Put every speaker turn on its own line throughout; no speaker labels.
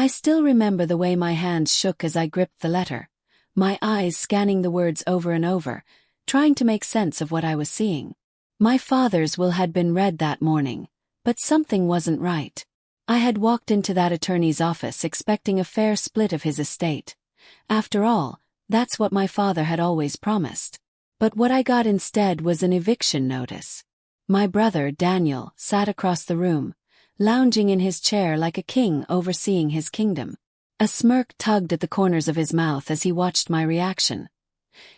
I still remember the way my hands shook as I gripped the letter, my eyes scanning the words over and over, trying to make sense of what I was seeing. My father's will had been read that morning, but something wasn't right. I had walked into that attorney's office expecting a fair split of his estate. After all, that's what my father had always promised. But what I got instead was an eviction notice. My brother, Daniel, sat across the room, lounging in his chair like a king overseeing his kingdom. A smirk tugged at the corners of his mouth as he watched my reaction,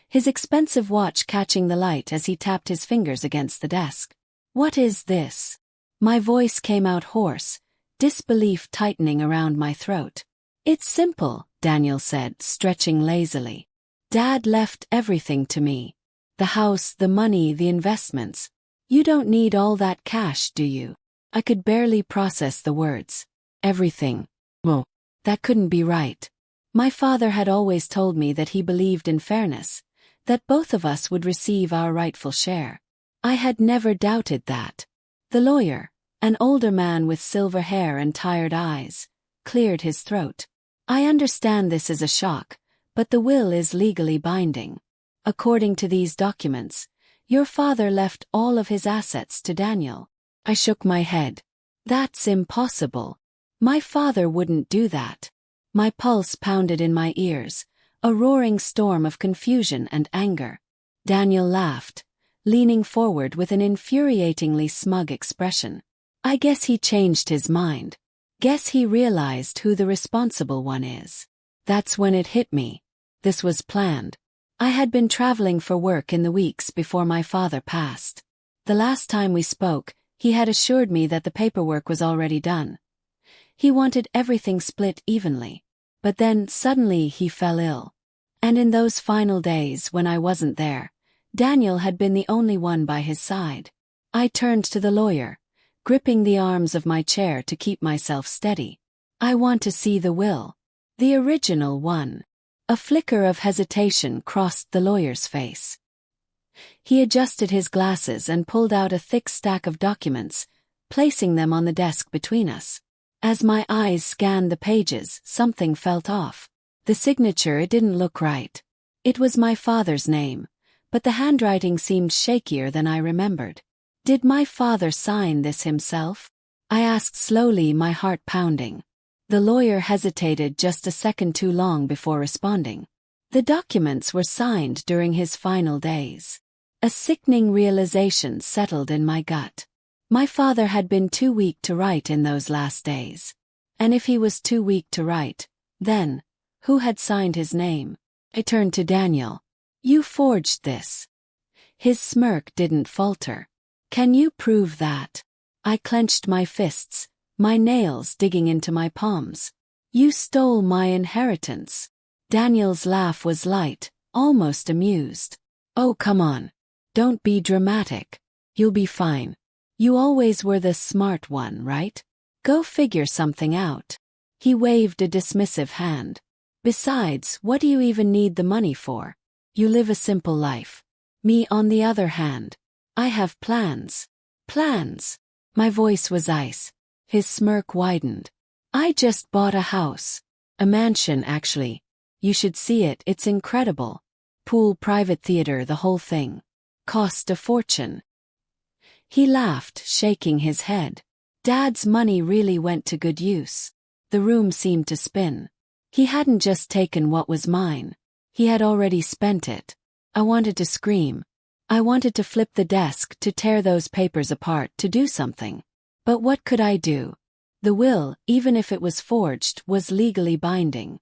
his expensive watch catching the light as he tapped his fingers against the desk. "What is this?" My voice came out hoarse, disbelief tightening around my throat. "It's simple," Daniel said, stretching lazily. "Dad left everything to me. The house, the money, the investments. You don't need all that cash, do you?" I could barely process the words. Everything. Well, that couldn't be right. My father had always told me that he believed in fairness, that both of us would receive our rightful share. I had never doubted that. The lawyer, an older man with silver hair and tired eyes, cleared his throat. "I understand this is a shock, but the will is legally binding. According to these documents, your father left all of his assets to Daniel." I shook my head. "That's impossible. My father wouldn't do that." My pulse pounded in my ears, a roaring storm of confusion and anger. Daniel laughed, leaning forward with an infuriatingly smug expression. "I guess he changed his mind. Guess he realized who the responsible one is." That's when it hit me. This was planned. I had been traveling for work in the weeks before my father passed. The last time we spoke, he had assured me that the paperwork was already done. He wanted everything split evenly. But then, suddenly, he fell ill. And in those final days when I wasn't there, Daniel had been the only one by his side. I turned to the lawyer, gripping the arms of my chair to keep myself steady. "I want to see the will. The original one." A flicker of hesitation crossed the lawyer's face. He adjusted his glasses and pulled out a thick stack of documents, placing them on the desk between us. As my eyes scanned the pages, something felt off. The signature, it didn't look right. It was my father's name, but the handwriting seemed shakier than I remembered. Did my father sign this himself? I asked slowly, my heart pounding. The lawyer hesitated just a second too long before responding. The documents were signed during his final days. A sickening realization settled in my gut. My father had been too weak to write in those last days. And if he was too weak to write, then, who had signed his name? I turned to Daniel. "You forged this." His smirk didn't falter. "Can you prove that?" I clenched my fists, my nails digging into my palms. "You stole my inheritance." Daniel's laugh was light, almost amused. "Oh, come on. Don't be dramatic. You'll be fine. You always were the smart one, right? Go figure something out." He waved a dismissive hand. "Besides, what do you even need the money for? You live a simple life. Me, on the other hand, I have plans." "Plans?" My voice was ice. His smirk widened. "I just bought a house. A mansion, actually. You should see it, it's incredible. Pool, private theater, the whole thing. Cost a fortune." He laughed, shaking his head. Dad's money really went to good use. The room seemed to spin. He hadn't just taken what was mine. He had already spent it. I wanted to scream. I wanted to flip the desk, to tear those papers apart, to do something. But what could I do? The will, even if it was forged, was legally binding.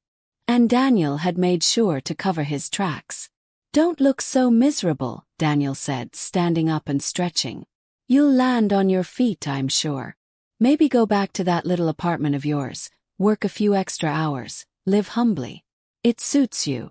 And Daniel had made sure to cover his tracks. "Don't look so miserable," Daniel said, standing up and stretching. "You'll land on your feet, I'm sure. Maybe go back to that little apartment of yours, work a few extra hours, live humbly. It suits you."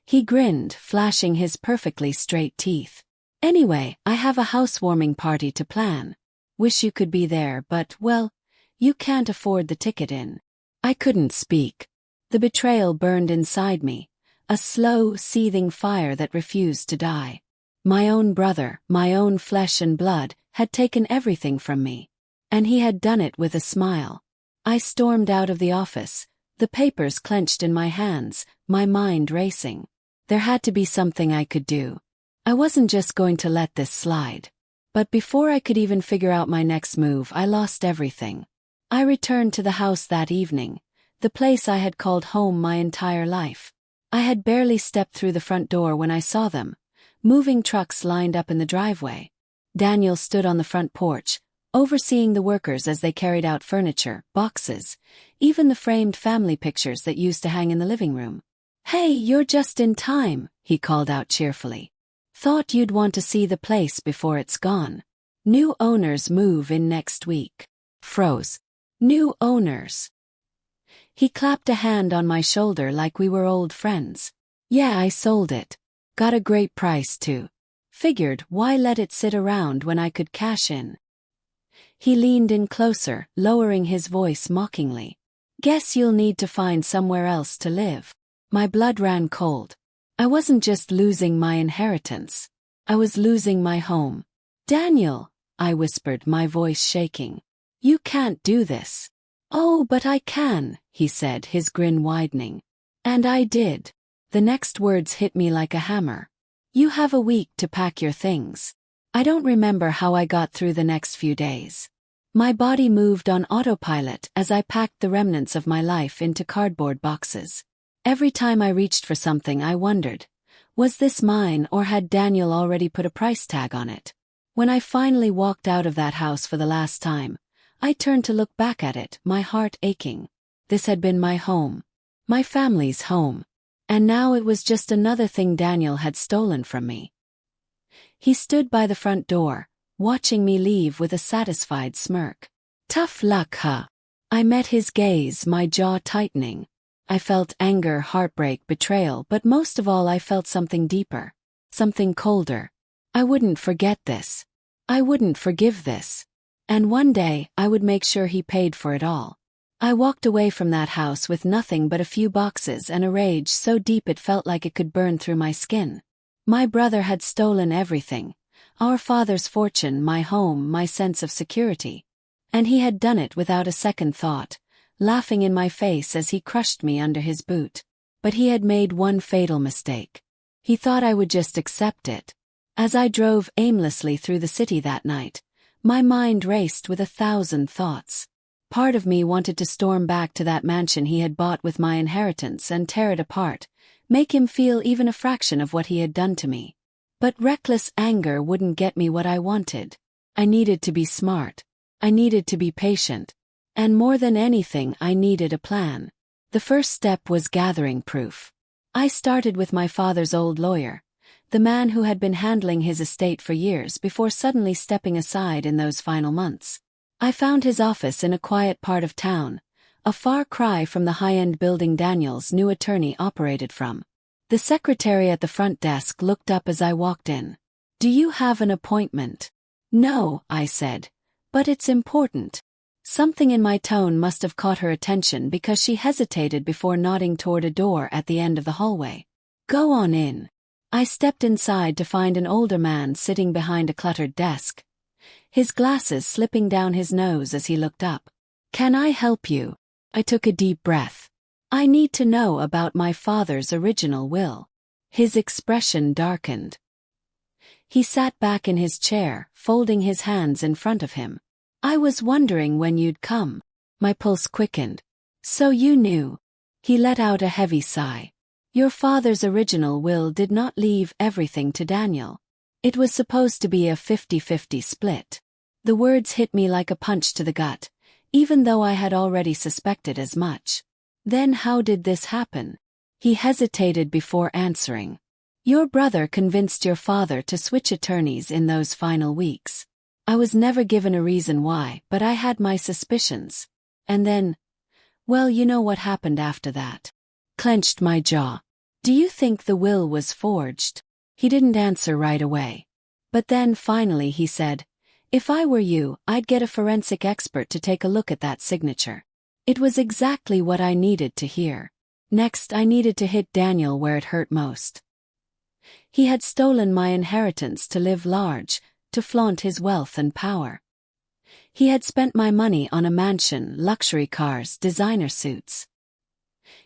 He grinned, flashing his perfectly straight teeth. "Anyway, I have a housewarming party to plan. Wish you could be there, but, well, you can't afford the ticket in." I couldn't speak. The betrayal burned inside me, a slow, seething fire that refused to die. My own brother, my own flesh and blood, had taken everything from me. And he had done it with a smile. I stormed out of the office, the papers clenched in my hands, my mind racing. There had to be something I could do. I wasn't just going to let this slide. But before I could even figure out my next move, I lost everything. I returned to the house that evening, the place I had called home my entire life. I had barely stepped through the front door when I saw them. Moving trucks lined up in the driveway. Daniel stood on the front porch, overseeing the workers as they carried out furniture, boxes, even the framed family pictures that used to hang in the living room. "Hey, you're just in time," he called out cheerfully. "Thought you'd want to see the place before it's gone. New owners move in next week." Froze. New owners. He clapped a hand on my shoulder like we were old friends. "Yeah, I sold it. Got a great price too. Figured, why let it sit around when I could cash in?" He leaned in closer, lowering his voice mockingly. "Guess you'll need to find somewhere else to live." My blood ran cold. I wasn't just losing my inheritance. I was losing my home. "Daniel," I whispered, my voice shaking. "You can't do this." "Oh, but I can," he said, his grin widening. And I did. The next words hit me like a hammer. "You have a week to pack your things." I don't remember how I got through the next few days. My body moved on autopilot as I packed the remnants of my life into cardboard boxes. Every time I reached for something, I wondered, was this mine or had Daniel already put a price tag on it? When I finally walked out of that house for the last time, I turned to look back at it, my heart aching. This had been my home. My family's home. And now it was just another thing Daniel had stolen from me. He stood by the front door, watching me leave with a satisfied smirk. "Tough luck, huh?" I met his gaze, my jaw tightening. I felt anger, heartbreak, betrayal, but most of all I felt something deeper. Something colder. I wouldn't forget this. I wouldn't forgive this. And one day, I would make sure he paid for it all. I walked away from that house with nothing but a few boxes and a rage so deep it felt like it could burn through my skin. My brother had stolen everything. Our father's fortune, my home, my sense of security. And he had done it without a second thought, laughing in my face as he crushed me under his boot. But he had made one fatal mistake. He thought I would just accept it. As I drove aimlessly through the city that night, my mind raced with 1,000 thoughts. Part of me wanted to storm back to that mansion he had bought with my inheritance and tear it apart, make him feel even a fraction of what he had done to me. But reckless anger wouldn't get me what I wanted. I needed to be smart. I needed to be patient. And more than anything, I needed a plan. The first step was gathering proof. I started with my father's old lawyer, the man who had been handling his estate for years before suddenly stepping aside in those final months. I found his office in a quiet part of town, a far cry from the high-end building Daniel's new attorney operated from. The secretary at the front desk looked up as I walked in. "Do you have an appointment?" "No," I said, "but it's important." Something in my tone must have caught her attention because she hesitated before nodding toward a door at the end of the hallway. "Go on in." I stepped inside to find an older man sitting behind a cluttered desk, his glasses slipping down his nose as he looked up. "Can I help you?" I took a deep breath. "I need to know about my father's original will." His expression darkened. He sat back in his chair, folding his hands in front of him. "I was wondering when you'd come." My pulse quickened. "So you knew." He let out a heavy sigh. "Your father's original will did not leave everything to Daniel. It was supposed to be a 50-50 split." The words hit me like a punch to the gut, even though I had already suspected as much. "Then how did this happen?" He hesitated before answering. "Your brother convinced your father to switch attorneys in those final weeks. I was never given a reason why, but I had my suspicions. And then, well, you know what happened after that." Clenched my jaw. "Do you think the will was forged?" He didn't answer right away. But then finally he said, "If I were you, I'd get a forensic expert to take a look at that signature." It was exactly what I needed to hear. Next, I needed to hit Daniel where it hurt most. He had stolen my inheritance to live large, to flaunt his wealth and power. He had spent my money on a mansion, luxury cars, designer suits.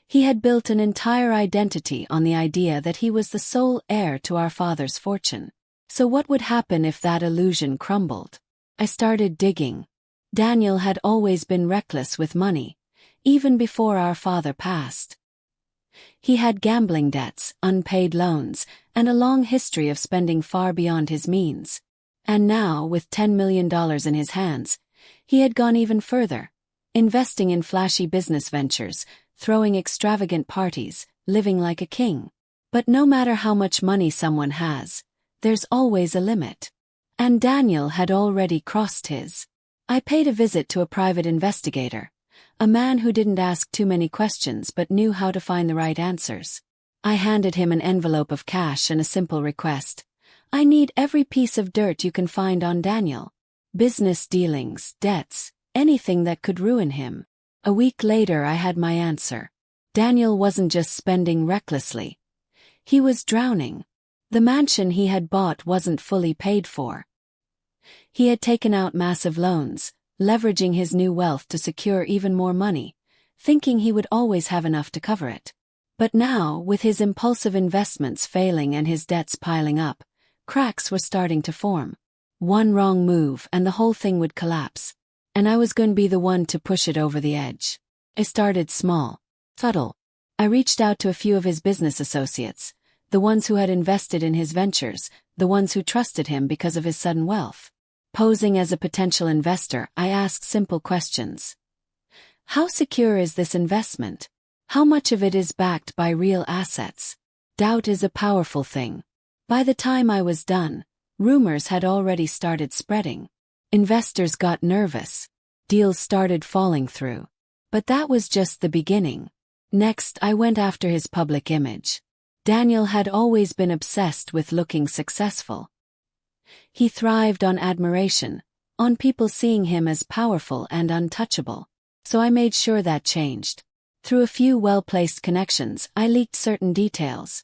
He had built an entire identity on the idea that he was the sole heir to our father's fortune. So what would happen if that illusion crumbled? I started digging. Daniel had always been reckless with money, even before our father passed. He had gambling debts, unpaid loans, and a long history of spending far beyond his means. And now, with $10 million in his hands, he had gone even further, investing in flashy business ventures, throwing extravagant parties, living like a king. But no matter how much money someone has, there's always a limit. And Daniel had already crossed his. I paid a visit to a private investigator, a man who didn't ask too many questions but knew how to find the right answers. I handed him an envelope of cash and a simple request. I need every piece of dirt you can find on Daniel. Business dealings, debts, anything that could ruin him. A week later I had my answer. Daniel wasn't just spending recklessly. He was drowning. The mansion he had bought wasn't fully paid for. He had taken out massive loans, leveraging his new wealth to secure even more money, thinking he would always have enough to cover it. But now, with his impulsive investments failing and his debts piling up, cracks were starting to form. One wrong move and the whole thing would collapse. And I was going to be the one to push it over the edge. I started small, subtle. I reached out to a few of his business associates, the ones who had invested in his ventures, the ones who trusted him because of his sudden wealth. Posing as a potential investor, I asked simple questions. How secure is this investment? How much of it is backed by real assets? Doubt is a powerful thing. By the time I was done, rumors had already started spreading. Investors got nervous. Deals started falling through. But that was just the beginning. Next, I went after his public image. Daniel had always been obsessed with looking successful. He thrived on admiration, on people seeing him as powerful and untouchable. So I made sure that changed. Through a few well-placed connections, I leaked certain details.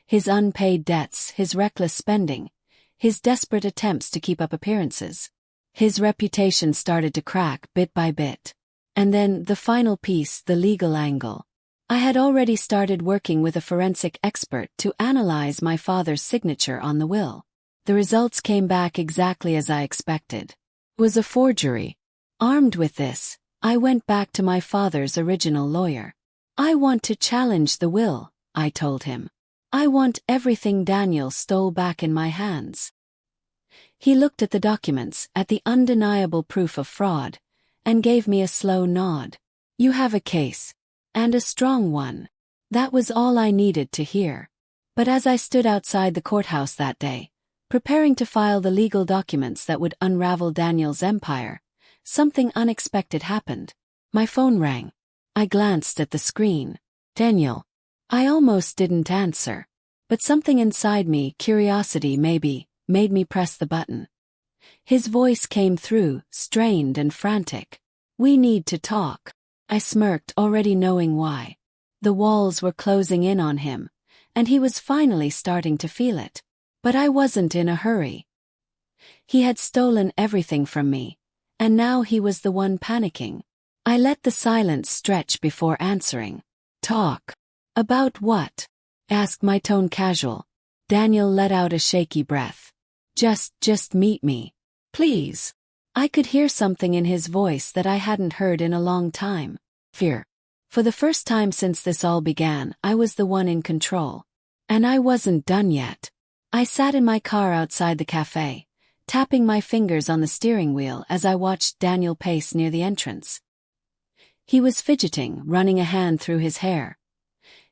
His unpaid debts, his reckless spending, his desperate attempts to keep up appearances. His reputation started to crack bit by bit. And then, the final piece, the legal angle. I had already started working with a forensic expert to analyze my father's signature on the will. The results came back exactly as I expected. It was a forgery. Armed with this, I went back to my father's original lawyer. I want to challenge the will, I told him. I want everything Daniel stole back in my hands. He looked at the documents, at the undeniable proof of fraud, and gave me a slow nod. You have a case. And a strong one. That was all I needed to hear. But as I stood outside the courthouse that day, preparing to file the legal documents that would unravel Daniel's empire, something unexpected happened. My phone rang. I glanced at the screen. Daniel. I almost didn't answer. But something inside me, curiosity maybe, made me press the button. His voice came through, strained and frantic. We need to talk. I smirked, already knowing why. The walls were closing in on him, and he was finally starting to feel it. But I wasn't in a hurry. He had stolen everything from me, and now he was the one panicking. I let the silence stretch before answering. Talk. About what? Asked, my tone casual. Daniel let out a shaky breath. Just meet me. Please. I could hear something in his voice that I hadn't heard in a long time. Fear. For the first time since this all began, I was the one in control. And I wasn't done yet. I sat in my car outside the cafe, tapping my fingers on the steering wheel as I watched Daniel pace near the entrance. He was fidgeting, running a hand through his hair.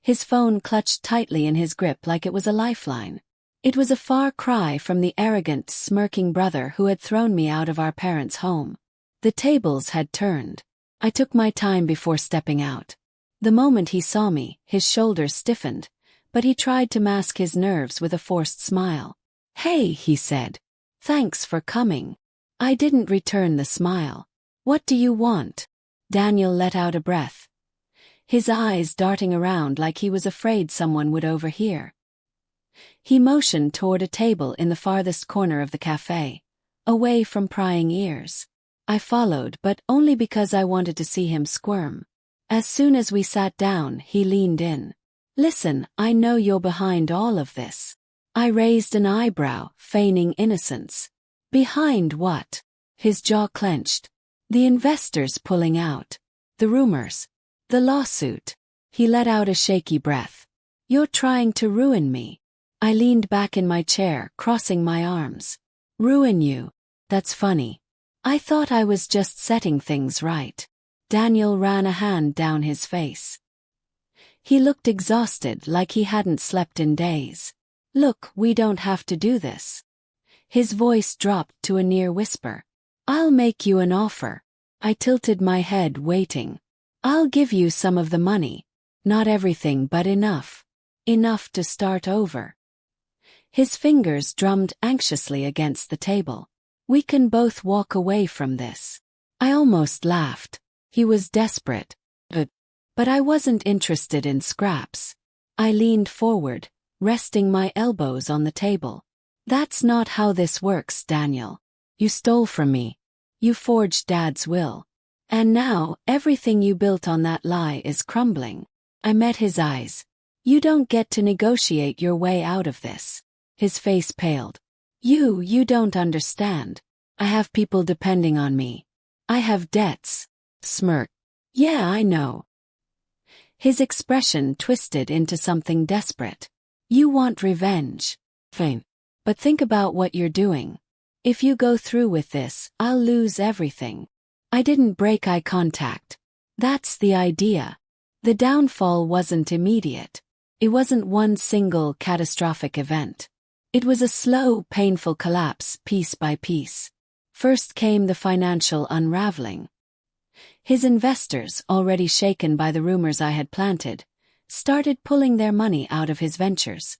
His phone clutched tightly in his grip like it was a lifeline. It was a far cry from the arrogant, smirking brother who had thrown me out of our parents' home. The tables had turned. I took my time before stepping out. The moment he saw me, his shoulders stiffened, but he tried to mask his nerves with a forced smile. Hey, he said. Thanks for coming. I didn't return the smile. What do you want? Daniel let out a breath, his eyes darting around like he was afraid someone would overhear. He motioned toward a table in the farthest corner of the cafe, away from prying ears. I followed, but only because I wanted to see him squirm. As soon as we sat down, he leaned in. Listen, I know you're behind all of this. I raised an eyebrow, feigning innocence. Behind what? His jaw clenched. The investors pulling out. The rumors. The lawsuit. He let out a shaky breath. You're trying to ruin me. I leaned back in my chair, crossing my arms. Ruin you? That's funny. I thought I was just setting things right. Daniel ran a hand down his face. He looked exhausted, like he hadn't slept in days. Look, we don't have to do this. His voice dropped to a near whisper. I'll make you an offer. I tilted my head, waiting. I'll give you some of the money. Not everything, but enough. Enough to start over. His fingers drummed anxiously against the table. We can both walk away from this. I almost laughed. He was desperate. But I wasn't interested in scraps. I leaned forward, resting my elbows on the table. That's not how this works, Daniel. You stole from me. You forged Dad's will. And now, everything you built on that lie is crumbling. I met his eyes. You don't get to negotiate your way out of this. His face paled. You don't understand. I have people depending on me. I have debts. Smirk. Yeah, I know. His expression twisted into something desperate. You want revenge. Fine. But think about what you're doing. If you go through with this, I'll lose everything. I didn't break eye contact. That's the idea. The downfall wasn't immediate. It wasn't one single catastrophic event. It was a slow, painful collapse, piece by piece. First came the financial unraveling. His investors, already shaken by the rumors I had planted, started pulling their money out of his ventures.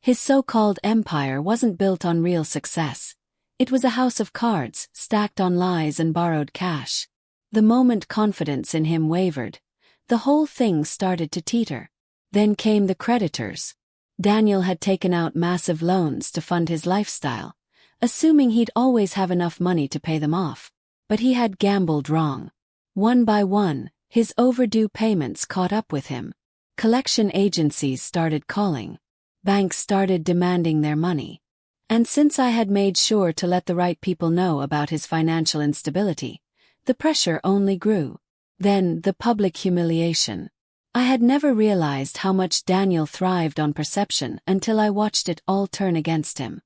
His so-called empire wasn't built on real success. It was a house of cards, stacked on lies and borrowed cash. The moment confidence in him wavered, the whole thing started to teeter. Then came the creditors. Daniel had taken out massive loans to fund his lifestyle, assuming he'd always have enough money to pay them off. But he had gambled wrong. One by one, his overdue payments caught up with him. Collection agencies started calling. Banks started demanding their money. And since I had made sure to let the right people know about his financial instability, the pressure only grew. Then, the public humiliation. I had never realized how much Daniel thrived on perception until I watched it all turn against him.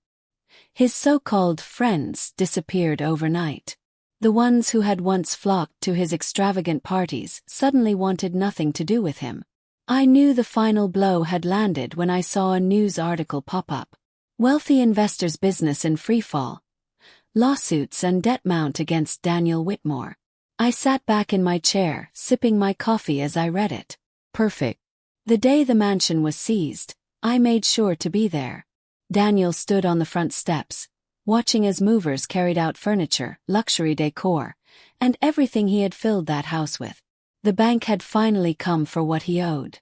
His so-called friends disappeared overnight. The ones who had once flocked to his extravagant parties suddenly wanted nothing to do with him. I knew the final blow had landed when I saw a news article pop up. Wealthy investors' business in freefall. Lawsuits and debt mount against Daniel Whitmore. I sat back in my chair, sipping my coffee as I read it. Perfect. The day the mansion was seized, I made sure to be there. Daniel stood on the front steps, watching as movers carried out furniture, luxury decor, and everything he had filled that house with. The bank had finally come for what he owed.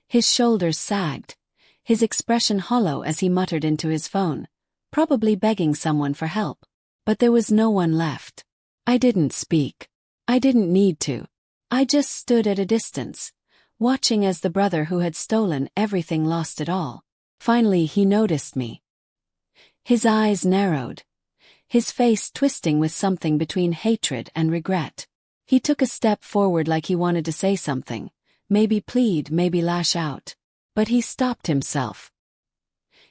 His shoulders sagged, his expression hollow as he muttered into his phone, probably begging someone for help. But there was no one left. I didn't speak. I didn't need to. I just stood at a distance, watching as the brother who had stolen everything lost it all. Finally he noticed me. His eyes narrowed, his face twisting with something between hatred and regret. He took a step forward like he wanted to say something, maybe plead, maybe lash out. But he stopped himself.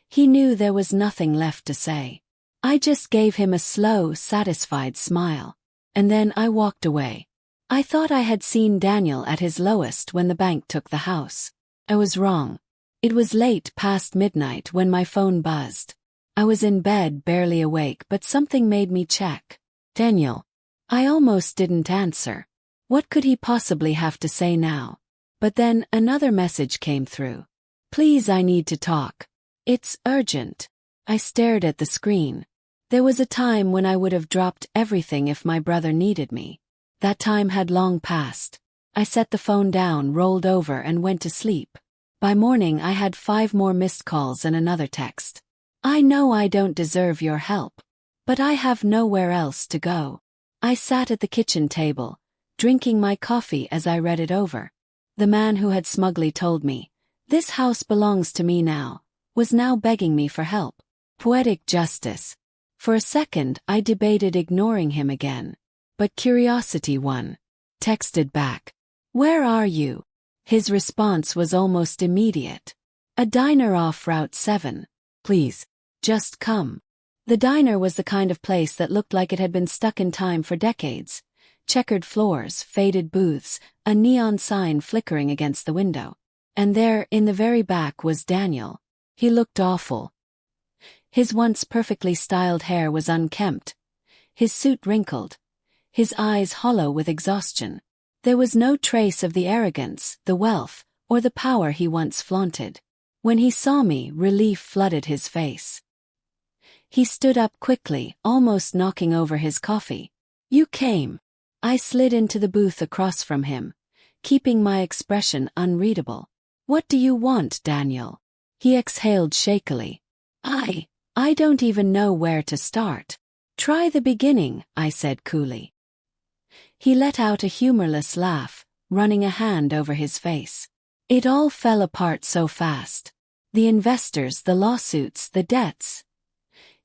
He knew there was nothing left to say. I just gave him a slow, satisfied smile. And then I walked away. I thought I had seen Daniel at his lowest when the bank took the house. I was wrong. It was late past midnight when my phone buzzed. I was in bed, barely awake, but something made me check. Daniel. I almost didn't answer. What could he possibly have to say now? But then another message came through. Please, I need to talk. It's urgent. I stared at the screen. There was a time when I would have dropped everything if my brother needed me. That time had long passed. I set the phone down, rolled over, and went to sleep. By morning I had 5 more missed calls and another text. I know I don't deserve your help. But I have nowhere else to go. I sat at the kitchen table, drinking my coffee as I read it over. The man who had smugly told me, "This house belongs to me now," was now begging me for help. Poetic justice. For a second I debated ignoring him again. But curiosity won. Texted back, "Where are you?" His response was almost immediate. "A diner off Route 7. Please, just come." The diner was the kind of place that looked like it had been stuck in time for decades. Checkered floors, faded booths, a neon sign flickering against the window. And there, in the very back, was Daniel. He looked awful. His once perfectly styled hair was unkempt, his suit wrinkled, his eyes hollow with exhaustion. There was no trace of the arrogance, the wealth, or the power he once flaunted. When he saw me, relief flooded his face. He stood up quickly, almost knocking over his coffee. "You came." I slid into the booth across from him, keeping my expression unreadable. "What do you want, Daniel?" He exhaled shakily. I don't even know where to start." "Try the beginning," I said coolly. He let out a humorless laugh, running a hand over his face. "It all fell apart so fast. The investors, the lawsuits, the debts."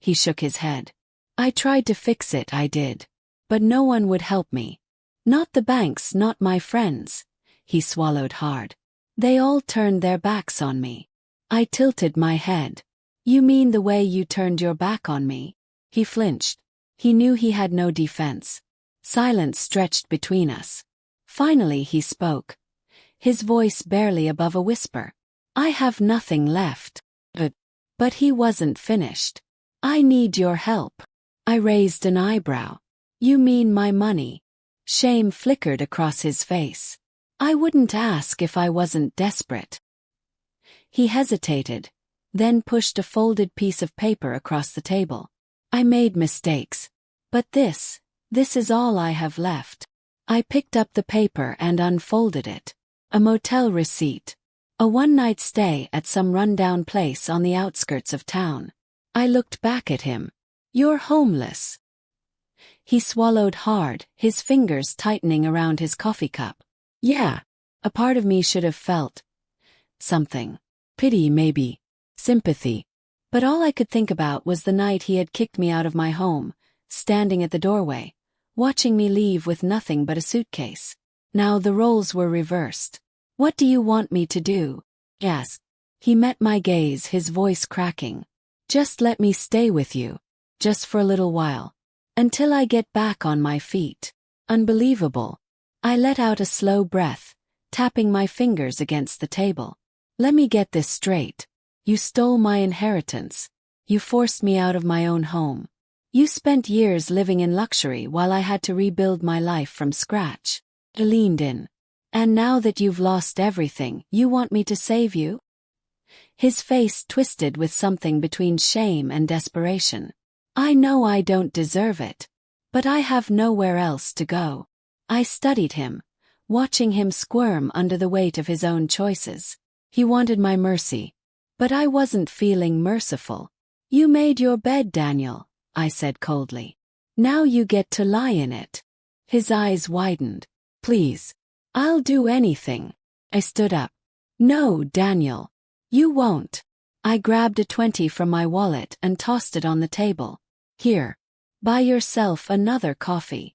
He shook his head. "I tried to fix it, I did. But no one would help me. Not the banks, not my friends." He swallowed hard. "They all turned their backs on me." I tilted my head. "You mean the way you turned your back on me?" He flinched. He knew he had no defense. Silence stretched between us. Finally he spoke, his voice barely above a whisper. "I have nothing left." But he wasn't finished. "I need your help." I raised an eyebrow. "You mean my money?" Shame flickered across his face. "I wouldn't ask if I wasn't desperate." He hesitated, then pushed a folded piece of paper across the table. "I made mistakes. But this is all I have left." I picked up the paper and unfolded it. A motel receipt. A one-night stay at some rundown place on the outskirts of town. I looked back at him. "You're homeless." He swallowed hard, his fingers tightening around his coffee cup. "Yeah." A part of me should have felt something. Pity, maybe. Sympathy. But all I could think about was the night he had kicked me out of my home, standing at the doorway, watching me leave with nothing but a suitcase. Now the roles were reversed. "What do you want me to do?" I asked. He met my gaze, his voice cracking. "Just let me stay with you. Just for a little while. Until I get back on my feet." Unbelievable. I let out a slow breath, tapping my fingers against the table. "Let me get this straight. You stole my inheritance. You forced me out of my own home. You spent years living in luxury while I had to rebuild my life from scratch." I leaned in. "And now that you've lost everything, you want me to save you?" His face twisted with something between shame and desperation. "I know I don't deserve it. But I have nowhere else to go." I studied him, watching him squirm under the weight of his own choices. He wanted my mercy. But I wasn't feeling merciful. "You made your bed, Daniel," I said coldly. "Now you get to lie in it." His eyes widened. "Please. I'll do anything." I stood up. "No, Daniel. You won't." I grabbed a 20 from my wallet and tossed it on the table. "Here. Buy yourself another coffee."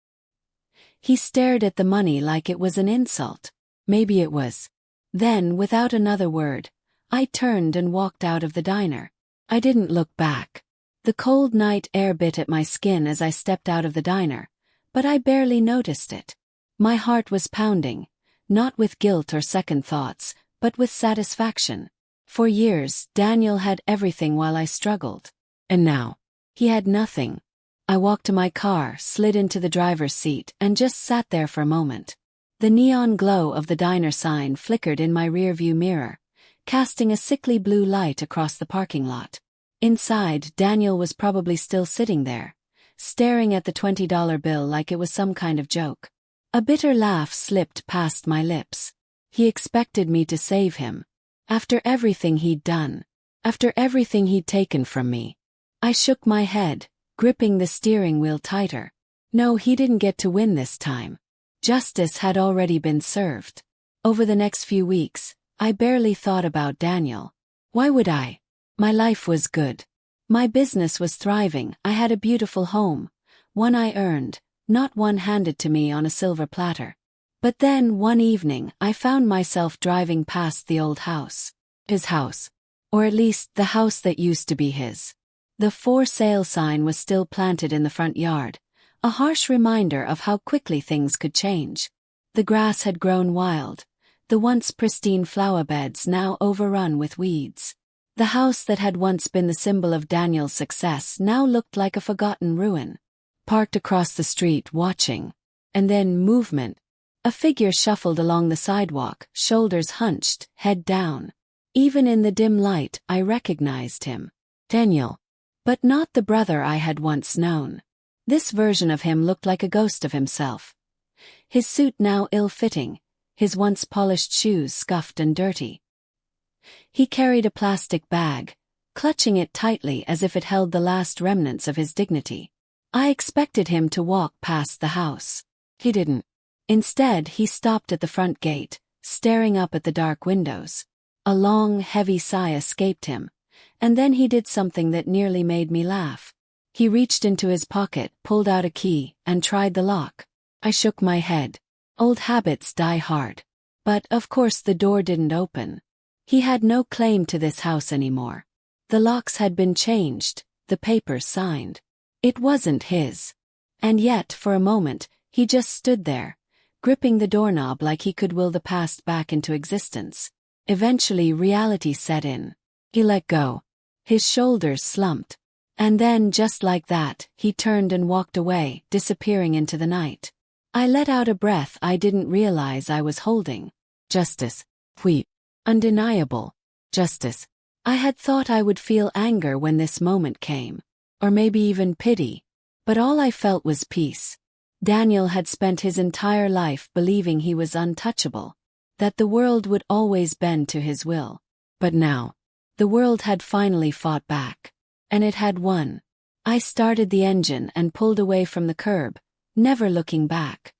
He stared at the money like it was an insult. Maybe it was. Then, without another word, I turned and walked out of the diner. I didn't look back. The cold night air bit at my skin as I stepped out of the diner, but I barely noticed it. My heart was pounding, not with guilt or second thoughts, but with satisfaction. For years, Daniel had everything while I struggled. And now, he had nothing. I walked to my car, slid into the driver's seat, and just sat there for a moment. The neon glow of the diner sign flickered in my rearview mirror, casting a sickly blue light across the parking lot. Inside, Daniel was probably still sitting there, staring at the $20 bill like it was some kind of joke. A bitter laugh slipped past my lips. He expected me to save him. After everything he'd done. After everything he'd taken from me. I shook my head, gripping the steering wheel tighter. No, he didn't get to win this time. Justice had already been served. Over the next few weeks, I barely thought about Daniel. Why would I? My life was good. My business was thriving, I had a beautiful home. One I earned, not one handed to me on a silver platter. But then, one evening, I found myself driving past the old house. His house. Or at least, the house that used to be his. The for sale sign was still planted in the front yard, a harsh reminder of how quickly things could change. The grass had grown wild, the once pristine flower beds now overrun with weeds. The house that had once been the symbol of Daniel's success now looked like a forgotten ruin. Parked across the street watching. And then movement. A figure shuffled along the sidewalk, shoulders hunched, head down. Even in the dim light, I recognized him. Daniel. But not the brother I had once known. This version of him looked like a ghost of himself. His suit now ill-fitting, his once polished shoes scuffed and dirty. He carried a plastic bag, clutching it tightly as if it held the last remnants of his dignity. I expected him to walk past the house. He didn't. Instead, he stopped at the front gate, staring up at the dark windows. A long, heavy sigh escaped him, and then he did something that nearly made me laugh. He reached into his pocket, pulled out a key, and tried the lock. I shook my head. Old habits die hard. But, of course, the door didn't open. He had no claim to this house anymore. The locks had been changed, the papers signed. It wasn't his. And yet, for a moment, he just stood there, gripping the doorknob like he could will the past back into existence. Eventually, reality set in. He let go. His shoulders slumped. And then, just like that, he turned and walked away, disappearing into the night. I let out a breath I didn't realize I was holding. Justice. Oui. Undeniable. Justice. I had thought I would feel anger when this moment came. Or maybe even pity. But all I felt was peace. Daniel had spent his entire life believing he was untouchable. That the world would always bend to his will. But now, the world had finally fought back. And it had won. I started the engine and pulled away from the curb, never looking back.